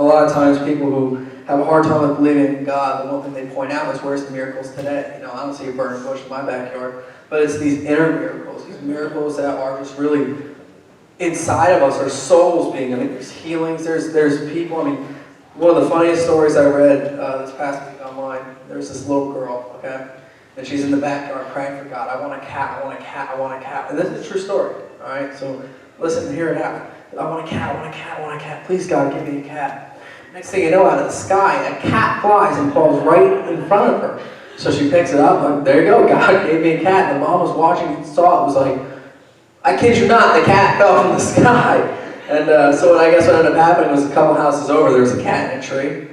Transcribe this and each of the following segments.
lot of times people who have a hard time with believing in God, the one thing they point out is, where's the miracles today? I don't see a burning bush in my backyard, but it's these inner miracles, these miracles that are just really inside of us, our souls being, there's healings, there's people, one of the funniest stories I read this past week online, there's this little girl, okay? And she's in the backyard praying for God. I want a cat, I want a cat, I want a cat. And this is a true story, all right? So listen and hear it out. I want a cat, I want a cat, I want a cat. Please, God, give me a cat. Next thing you know, out of the sky, a cat flies and falls right in front of her. So she picks it up, and there you go, God gave me a cat. And the mom was watching and saw it, was like, I kid you not, the cat fell from the sky. And so I guess what ended up happening was, a couple houses over, there was a cat in a tree.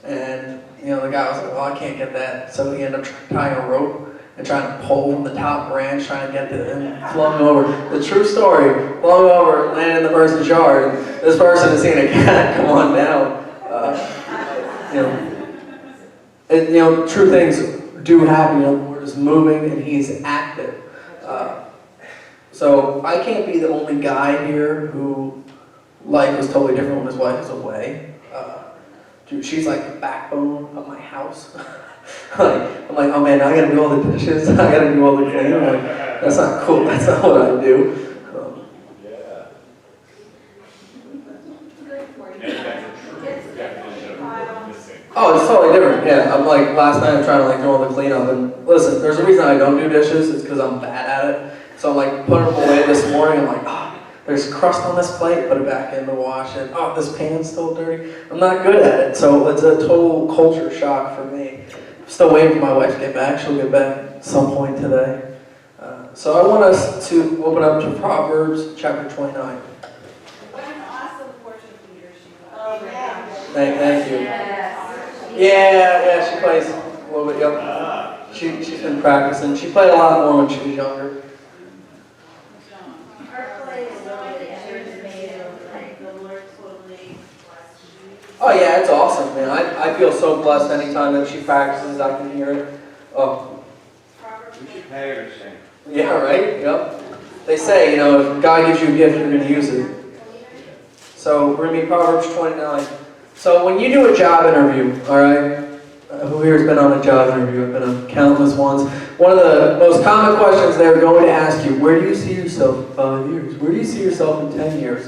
And the guy was like, well, I can't get that. So he ended up tying a rope and trying to pull from the top branch, trying to get it, and flung over. The true story, flung over, landed in the person's yard. And this person has seen a cat come on down. True things do happen. The Lord is moving and He's active. So I can't be the only guy here who life was totally different when his wife was away. She's like the backbone of my house. I'm like, oh man, now I gotta do all the dishes, I gotta do all the cleaning. I'm like, that's not cool, that's not what I do. Oh, it's totally different, yeah. I'm like, last night I'm trying to do all the cleanup, and listen, there's a reason I don't do dishes, it's because I'm bad at it. So I'm like, putting them away this morning, I'm like, there's crust on this plate, put it back in to wash it. Oh, this pan's still dirty. I'm not good at it, so it's a total culture shock for me. I'm still waiting for my wife to get back. She'll get back at some point today. So I want us to open up to Proverbs chapter 29. What an awesome worship leader she was. Oh, yeah. Thank you. Yeah, she plays a little bit younger. She's been practicing. She played a lot more when she was younger. Oh yeah, it's awesome, man. I feel so blessed anytime that she practices, I can hear it. Oh. We should pay her to sing. Yeah, right? Yep. They say, if God gives you a gift, you're going to use it. So we're going to be Proverbs 29. So when you do a job interview, all right? Who here has been on a job interview? I've been on countless ones. One of the most common questions they're going to ask you, where do you see yourself in 5 years? Where do you see yourself in 10 years?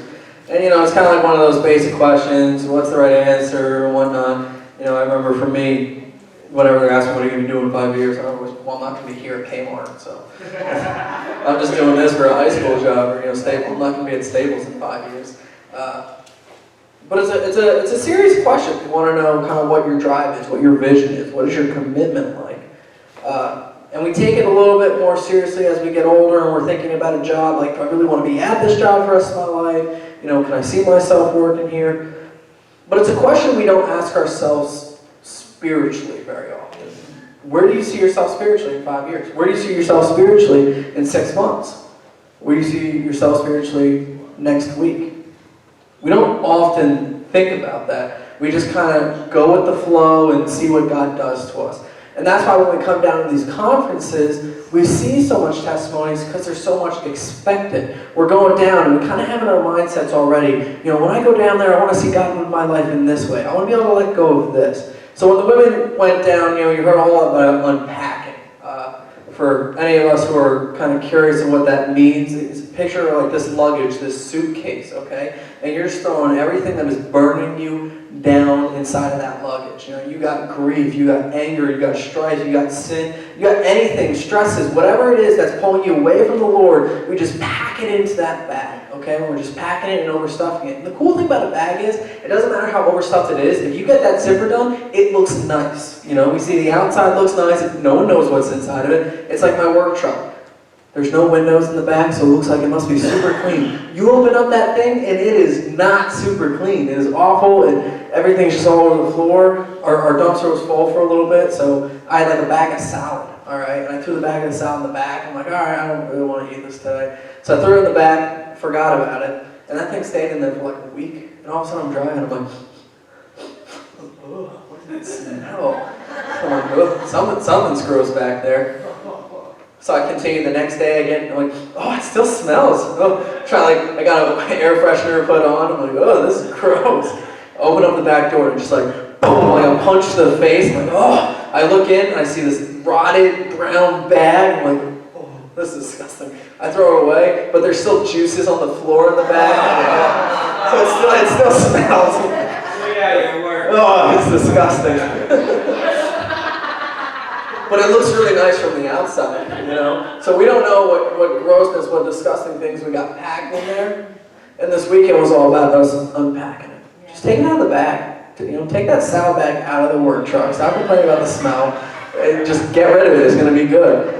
And it's kind of like one of those basic questions, what's the right answer and whatnot. I remember for me, whenever they're asking what are you going to do in 5 years, I always, well, I'm not going to be here at Kmart, so I'm just doing this for a high school job, or Staples. I'm not going to be at Staples in 5 years. But it's a serious question. You want to know kind of what your drive is, what your vision is, what is your commitment like. And we take it a little bit more seriously as we get older and we're thinking about a job, like, do I really want to be at this job for the rest of my life? Can I see myself working here? But it's a question we don't ask ourselves spiritually very often. Where do you see yourself spiritually in 5 years? Where do you see yourself spiritually in 6 months? Where do you see yourself spiritually next week? We don't often think about that. We just kind of go with the flow and see what God does to us. And that's why when we come down to these conferences, we see so much testimonies because there's so much expected. We're going down and we kind of have in our mindsets already, when I go down there, I want to see God move my life in this way. I want to be able to let go of this. So when the women went down, you heard all about unpacking. For any of us who are kind of curious of what that means, it's picture like this luggage, this suitcase, okay? And you're just throwing everything that is burning you down inside of that luggage. You got grief, you got anger, you got strife, you got sin, you got anything, stresses, whatever it is that's pulling you away from the Lord, we just pack it into that bag, okay? We're just packing it and overstuffing it. And the cool thing about a bag is, it doesn't matter how overstuffed it is, if you get that zipper done, it looks nice. We see the outside looks nice, no one knows what's inside of it. It's like my work truck. There's no windows in the back, so it looks like it must be super clean. You open up that thing, and it is not super clean. It is awful, and everything's just all over the floor. Our dumpster was full for a little bit, so I had like a bag of salad, all right? And I threw the bag of salad in the back. I'm like, all right, I don't really want to eat this today. So I threw it in the back, forgot about it, and that thing stayed in there for like a week. And all of a sudden I'm driving, I'm like, oh, what did it smell? I'm like, oh, something's gross back there. So I continued the next day again. I'm like, oh, it still smells. Oh, I got an air freshener put on. I'm like, oh, this is gross. Open up the back door and just like, boom, like a punch to the face. I'm like, oh. I look in and I see this rotted brown bag. I'm like, oh, this is disgusting. I throw it away, but there's still juices on the floor in the bag. So it still smells. Yeah, you were. Oh, it's disgusting. But it looks really nice from the outside, you know? So we don't know what grossness, what disgusting things we got packed in there. And this weekend was all about us unpacking it. Just take it out of the bag. You know, take that salad bag out of the work truck. Stop complaining about the smell. And just get rid of it. It's going to be good.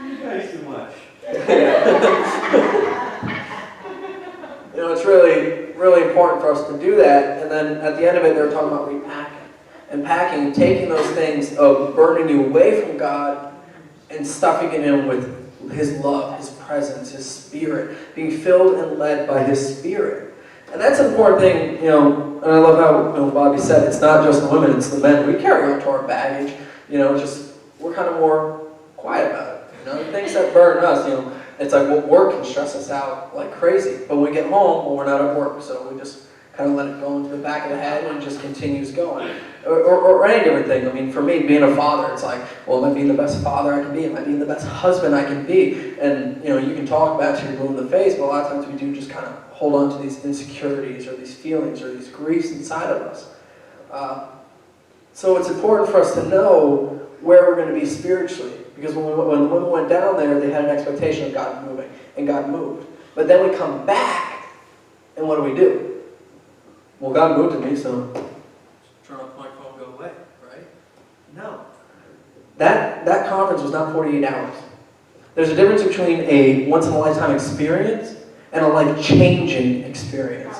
You guys too much. You know, it's really, really important for us to do that. And then at the end of it, they're talking about repacking. And packing, taking those things of burning you away from God and stuffing it in with His love, His presence, His Spirit, being filled and led by His Spirit. And that's an important thing, you know, and I love how Bobby said, it's not just the women, it's the men. We carry on to our baggage, you know, just, we're kind of more quiet about it, you know. Things that burden us, you know, it's like, well, work can stress us out like crazy. But when we get home, well, we're not at work, so we just kind of let it go into the back of the head and it just continues going. Or any different thing. I mean, for me, being a father, it's like, well, am I being the best father I can be? Am I being the best husband I can be? And, you know, you can talk about it till you're blue in the face, but a lot of times we do just kind of hold on to these insecurities or these feelings or these griefs inside of us. So it's important for us to know where we're going to be spiritually. Because when the women went down there, they had an expectation of God moving, and God moved. But then we come back, and what do? Well, God moved to me, so turn off my phone, go away, right? No. That conference was not 48 hours. There's a difference between a once-in-a-lifetime experience and a life-changing experience.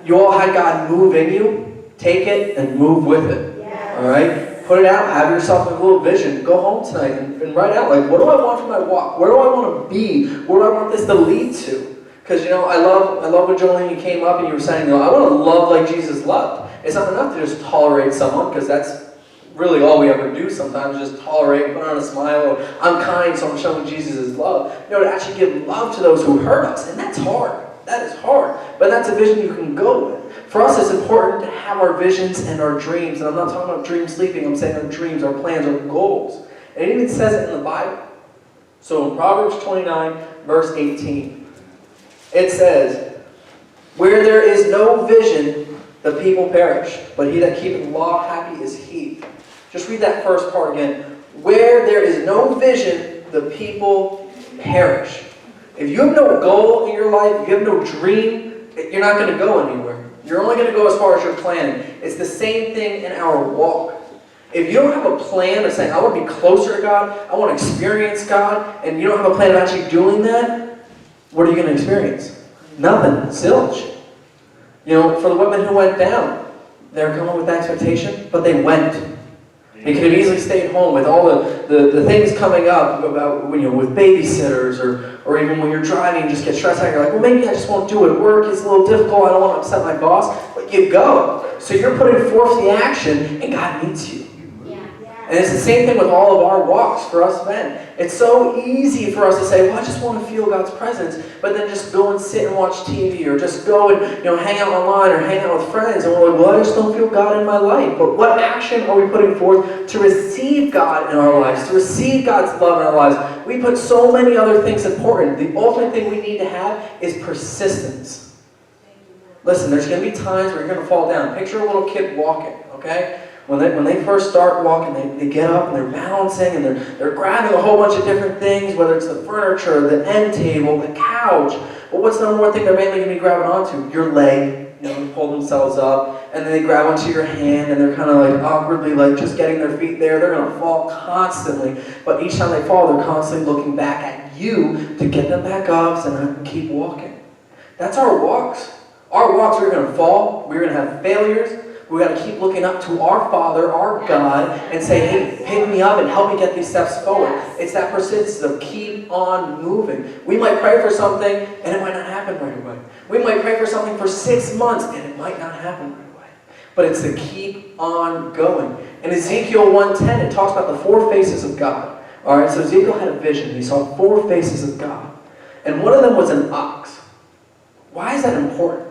You all had God move in you. Take it and move with it. All right? Put it out. Have yourself a little vision. Go home tonight and write out, like, what do I want for my walk? Where do I want to be? Where do I want this to lead to? Because, you know, I love when Jolene, you came up and you were saying, you know, I want to love like Jesus loved. It's not enough to just tolerate someone, because that's really all we ever do sometimes, just tolerate, put on a smile, or I'm kind, so I'm showing Jesus' love. You know, to actually give love to those who hurt us, and that's hard. That is hard. But that's a vision you can go with. For us, it's important to have our visions and our dreams. And I'm not talking about dream sleeping. I'm saying our dreams, our plans, our goals. And it even says it in the Bible. So in Proverbs 29, verse 18, it says, where there is no vision, the people perish. But he that keepeth law, happy is he. Just read that first part again. Where there is no vision, the people perish. If you have no goal in your life, if you have no dream, you're not going to go anywhere. You're only going to go as far as you're planning. It's the same thing in our walk. If you don't have a plan of saying, I want to be closer to God, I want to experience God, and you don't have a plan of actually doing that, what are you going to experience? Nothing. Zilch. You know, for the women who went down, they were coming with expectation, but they went. They could have easily stayed home with all the things coming up about, you know, with babysitters or even when you're driving, you just get stressed out. You're like, well, maybe I just won't do it. Work is a little difficult. I don't want to upset my boss. But you go. So you're putting forth the action, and God needs you. And it's the same thing with all of our walks for us men. It's so easy for us to say, well, I just want to feel God's presence, but then just go and sit and watch TV, or just go and, you know, hang out online or hang out with friends, and we're like, well, I just don't feel God in my life. But what action are we putting forth to receive God in our lives, to receive God's love in our lives? We put so many other things important. The ultimate thing we need to have is persistence. Listen, there's going to be times where you're going to fall down. Picture a little kid walking, okay? When they first start walking, they get up and they're balancing and they're grabbing a whole bunch of different things, whether it's the furniture, the end table, the couch. But what's the number one thing they're mainly going to be grabbing onto? Your leg. You know, they pull themselves up, and then they grab onto your hand, and they're kind of like awkwardly, like just getting their feet there. They're going to fall constantly, but each time they fall, they're constantly looking back at you to get them back up and keep walking. That's our walks. Our walks, we're going to fall. We're going to have failures. We've got to keep looking up to our Father, our God, and say, hey, pick me up and help me get these steps forward. It's that persistence of keep on moving. We might pray for something, and it might not happen right away. We might pray for something for 6 months, and it might not happen right away. But it's to keep on going. In Ezekiel 1:10, it talks about the 4 faces of God. All right, so Ezekiel had a vision. He saw 4 faces of God. And one of them was an ox. Why is that important?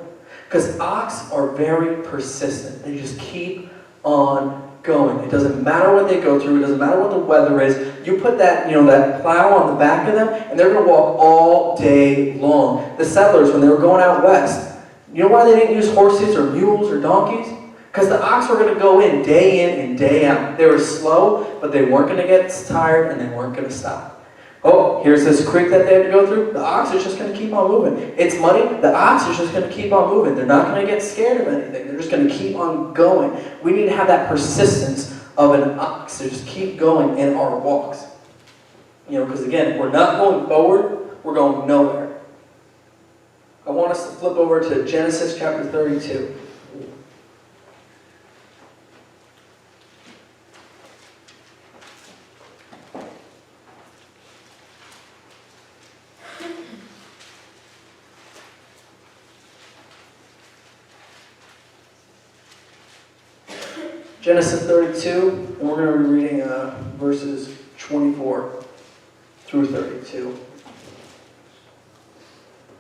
Because ox are very persistent. They just keep on going. It doesn't matter what they go through. It doesn't matter what the weather is. You put that, that plow on the back of them, and they're going to walk all day long. The settlers, when they were going out west, you know why they didn't use horses or mules or donkeys? Because the ox were going to go in and day out. They were slow, but they weren't going to get tired, and they weren't going to stop. Oh, here's this creek that they had to go through. The ox is just going to keep on moving. It's muddy. The ox is just going to keep on moving. They're not going to get scared of anything. They're just going to keep on going. We need to have that persistence of an ox to just keep going in our walks. Because again, we're not going forward. We're going nowhere. I want us to flip over to Genesis chapter 32. Genesis 32, and we're going to be reading verses 24 through 32.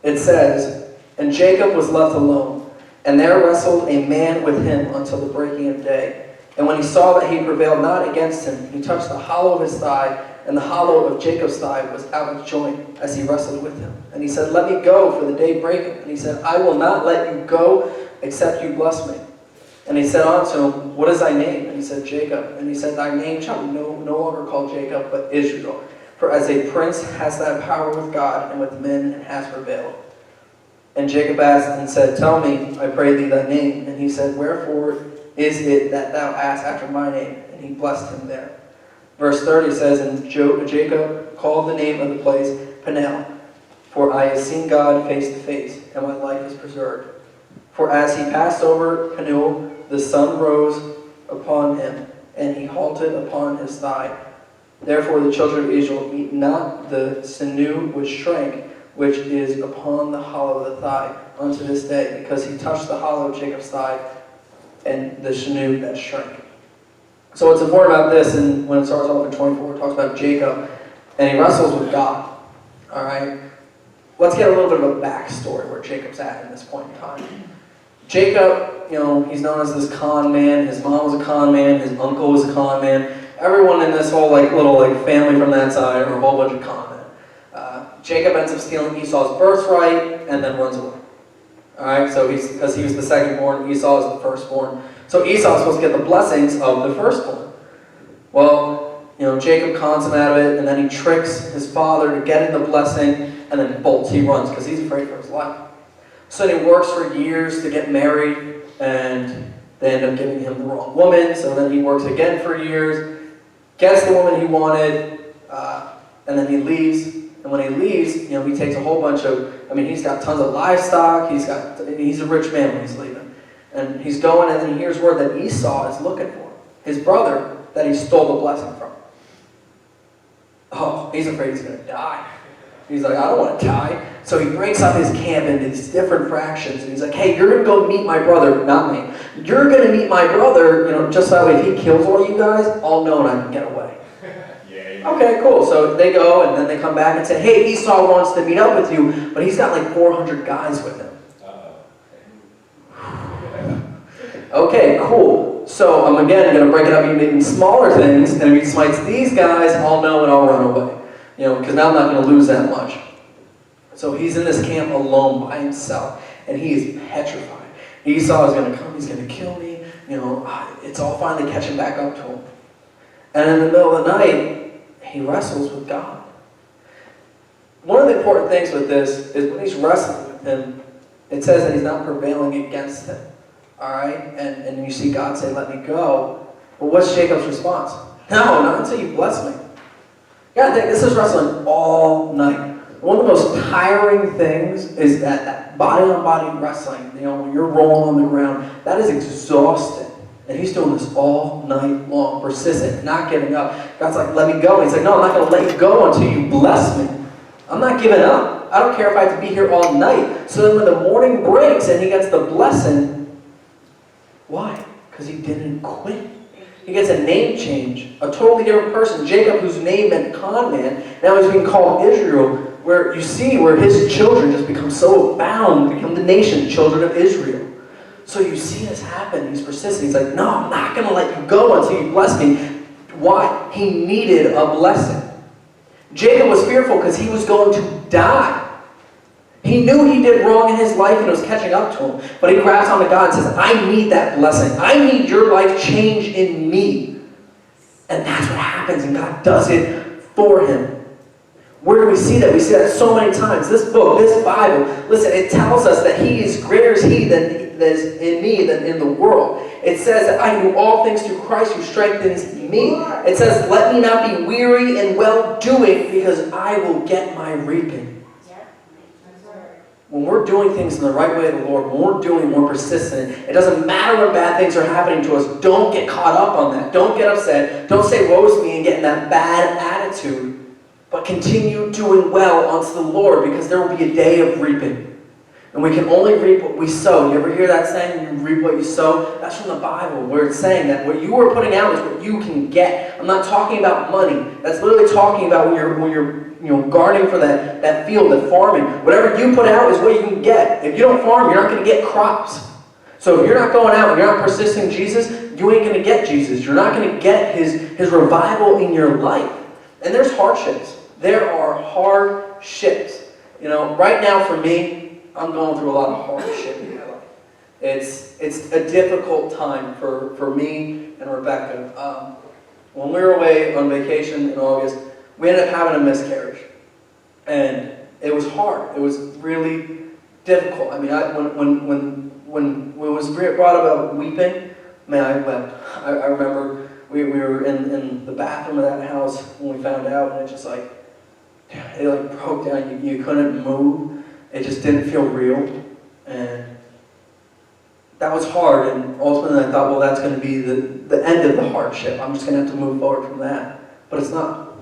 It says, "And Jacob was left alone, and there wrestled a man with him until the breaking of day. And when he saw that he prevailed not against him, he touched the hollow of his thigh, and the hollow of Jacob's thigh was out of joint as he wrestled with him. And he said, Let me go, for the day breaketh. And he said, I will not let you go, except you bless me. And he said unto him, What is thy name? And he said, Jacob. And he said, Thy name shall be no longer called Jacob, but Israel. For as a prince hast thou power with God and with men, and hast prevailed. And Jacob asked and said, Tell me, I pray thee, thy name. And he said, Wherefore is it that thou askest after my name? And he blessed him there. Verse 30 says, And Jacob called the name of the place Peniel, for I have seen God face to face, and my life is preserved. For as he passed over Peniel, the sun rose upon him, and he halted upon his thigh. Therefore the children of Israel eat not the sinew which shrank, which is upon the hollow of the thigh, unto this day, because he touched the hollow of Jacob's thigh, and the sinew that shrank." So what's important about this, and when it starts off in 24, it talks about Jacob, and he wrestles with God. All right? Let's get a little bit of a backstory where Jacob's at in this point in time. Jacob, he's known as this con man. His mom was a con man. His uncle was a con man. Everyone in this whole little family from that side are a whole bunch of con men. Jacob ends up stealing Esau's birthright and then runs away. All right, so because he was the second-born, Esau is the firstborn. So Esau is supposed to get the blessings of the firstborn. Well, Jacob cons him out of it, and then he tricks his father to get in the blessing, and then bolts. He runs because he's afraid for his life. So then he works for years to get married, and they end up giving him the wrong woman. So then he works again for years, gets the woman he wanted, and then he leaves. And when he leaves, he takes a whole bunch of, he's got tons of livestock. He's a rich man when he's leaving. And he's going, and then he hears word that Esau is looking for him, his brother that he stole the blessing from. Oh, he's afraid he's going to die. He's like, I don't want to die. So he breaks up his camp into these different fractions. And he's like, hey, you're going to go meet my brother, not me. You're going to meet my brother, just that way if he kills all you guys, I'll know and I can get away. Okay, cool. So they go, and then they come back and say, hey, Esau wants to meet up with you, but he's got 400 guys with him. Okay, cool. So I'm again going to break it up into smaller things, and if he smites these guys, I'll know and I'll run away. Because now I'm not going to lose that much. So he's in this camp alone by himself, and he is petrified. Esau is going to come, he's going to kill me. It's all finally catching back up to him. And in the middle of the night, he wrestles with God. One of the important things with this is when he's wrestling with him, it says that he's not prevailing against him. All right? And you see God say, let me go. But what's Jacob's response? No, not until you bless me. You gotta think, this is wrestling all night. One of the most tiring things is that body-on-body wrestling, when you're rolling on the ground, that is exhausting. And he's doing this all night long, persistent, not giving up. God's like, let me go. And he's like, no, I'm not going to let you go until you bless me. I'm not giving up. I don't care if I have to be here all night. So then when the morning breaks and he gets the blessing, why? Because he didn't quit. He gets a name change, a totally different person. Jacob, whose name meant con man, now he's being called Israel, where you see where his children just become so bound, become the nation, children of Israel. So you see this happen. He's persistent. He's like, no, I'm not going to let you go until you bless me. Why? He needed a blessing. Jacob was fearful because he was going to die. He knew he did wrong in his life and it was catching up to him. But he grabs onto God and says, I need that blessing. I need your life change in me. And that's what happens, and God does it for him. Where do we see that? We see that so many times. This book, this Bible, listen, it tells us that he is greater is he that is in me than in the world. It says that I do all things through Christ who strengthens me. It says, let me not be weary in well-doing, because I will get my reaping. When we're doing things in the right way of the Lord, when we're persistent, it doesn't matter when bad things are happening to us. Don't get caught up on that. Don't get upset. Don't say, woe is me, and get in that bad attitude. But continue doing well unto the Lord, because there will be a day of reaping. And we can only reap what we sow. You ever hear that saying, you reap what you sow? That's from the Bible, where it's saying that what you are putting out is what you can get. I'm not talking about money. That's literally talking about when you're gardening for that field, that farming. Whatever you put out is what you can get. If you don't farm, you're not going to get crops. So if you're not going out and you're not persisting Jesus, you ain't going to get Jesus. You're not going to get his revival in your life. And there's hardships. There are hardships. Right now for me, I'm going through a lot of hardship in my life. It's a difficult time for me and Rebecca. When we were away on vacation in August, we ended up having a miscarriage. And it was hard. It was really difficult. I mean, when it was brought about weeping, man, I wept. I remember we were in the bathroom of that house when we found out, and it just it broke down. You couldn't move. It just didn't feel real. And that was hard. And ultimately I thought, well, that's going to be the end of the hardship. I'm just going to have to move forward from that. But it's not.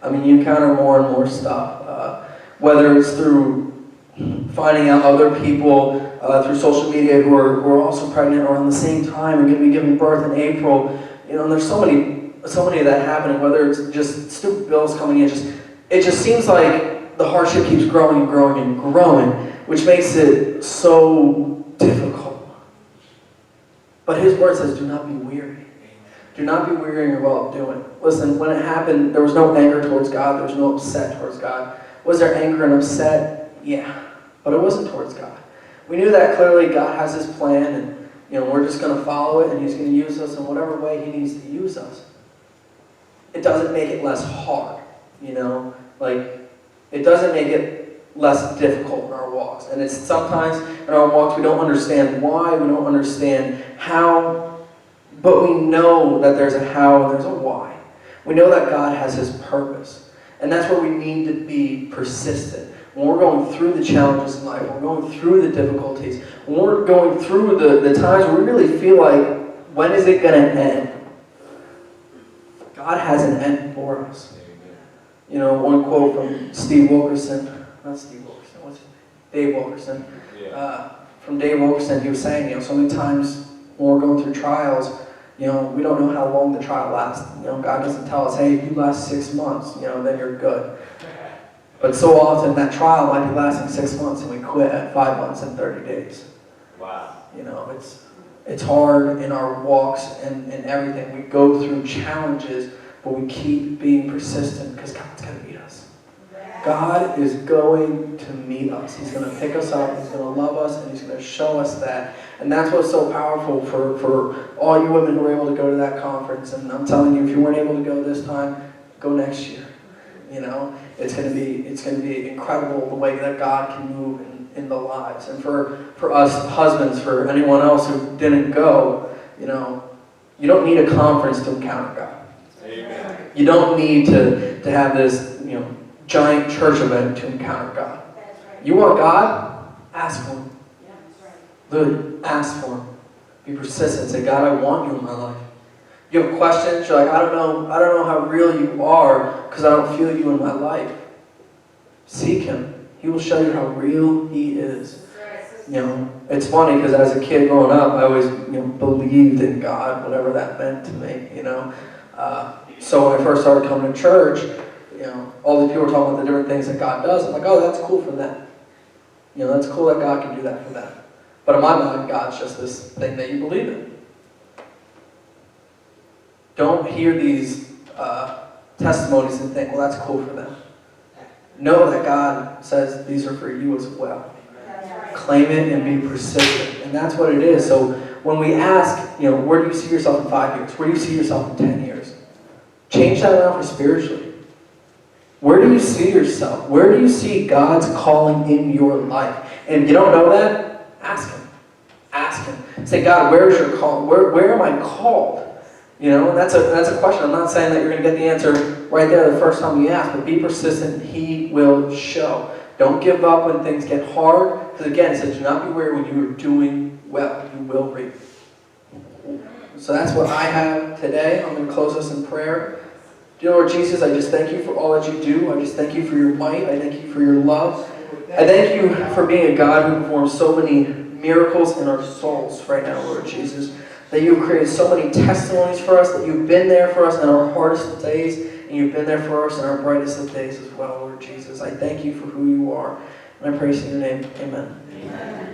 I mean, you encounter more and more stuff. Whether it's through finding out other people through social media who are also pregnant around the same time and going to be giving birth in April. And there's so many of that happening. Whether it's just stupid bills coming in, it just seems like the hardship keeps growing and growing and growing, which makes it so difficult. But his word says, do not be weary. Do not be weary in your well-doing. Listen, when it happened, there was no anger towards God. There was no upset towards God. Was there anger and upset? Yeah. But it wasn't towards God. We knew that clearly God has his plan, and we're just going to follow it, and he's going to use us in whatever way he needs to use us. It doesn't make it less hard, it doesn't make it less difficult in our walks. And it's sometimes in our walks we don't understand why, we don't understand how, but we know that there's a how and there's a why. We know that God has his purpose. And that's where we need to be persistent. When we're going through the challenges in life, when we're going through the difficulties, when we're going through the times where we really feel like, when is it going to end? God has an end for us. One quote from Dave Wilkerson. From Dave Wilkerson, he was saying, so many times when we're going through trials, we don't know how long the trial lasts. God doesn't tell us, hey, if you last 6 months, then you're good. But so often that trial might be lasting 6 months and we quit at 5 months and 30 days. Wow. It's hard in our walks and everything. We go through challenges, but we keep being persistent because God's going to meet us. God is going to meet us. He's going to pick us up. He's going to love us, and he's going to show us that. And that's what's so powerful for all you women who were able to go to that conference. And I'm telling you, if you weren't able to go this time, go next year. It's going to be incredible the way that God can move in the lives. And for us husbands, for anyone else who didn't go, you don't need a conference to encounter God. Amen. You don't need to have this, giant church event to encounter God. You want God? Ask for him. Literally, ask for him. Be persistent. Say, God, I want you in my life. You have questions? You're like, I don't know how real you are because I don't feel you in my life. Seek him. He will show you how real he is. It's funny because as a kid growing up, I always believed in God, whatever that meant to me. So when I first started coming to church, all these people are talking about the different things that God does. I'm like, oh, that's cool for them. That's cool that God can do that for them. But in my mind, God's just this thing that you believe in. Don't hear these testimonies and think, well, that's cool for them. Know that God says these are for you as well. Claim it and be persistent. And that's what it is. So when we ask, where do you see yourself in 5 years? Where do you see yourself in 10 years? Change that around for spiritually. Where do you see yourself? Where do you see God's calling in your life? And if you don't know that, ask Him. Ask Him. Say, God, where is your call? Where am I called? And that's a question. I'm not saying that you're going to get the answer right there the first time you ask, but be persistent. He will show. Don't give up when things get hard. Because again, it says, do not be weary when you are doing well. You will reap. So that's what I have today. I'm going to close us in prayer. Dear Lord Jesus, I just thank you for all that you do. I just thank you for your might. I thank you for your love. I thank you for being a God who performs so many miracles in our souls right now, Lord Jesus. That you've created so many testimonies for us, that you've been there for us in our hardest of days, and you've been there for us in our brightest of days as well, Lord Jesus. I thank you for who you are, and I praise in your name. Amen. Amen.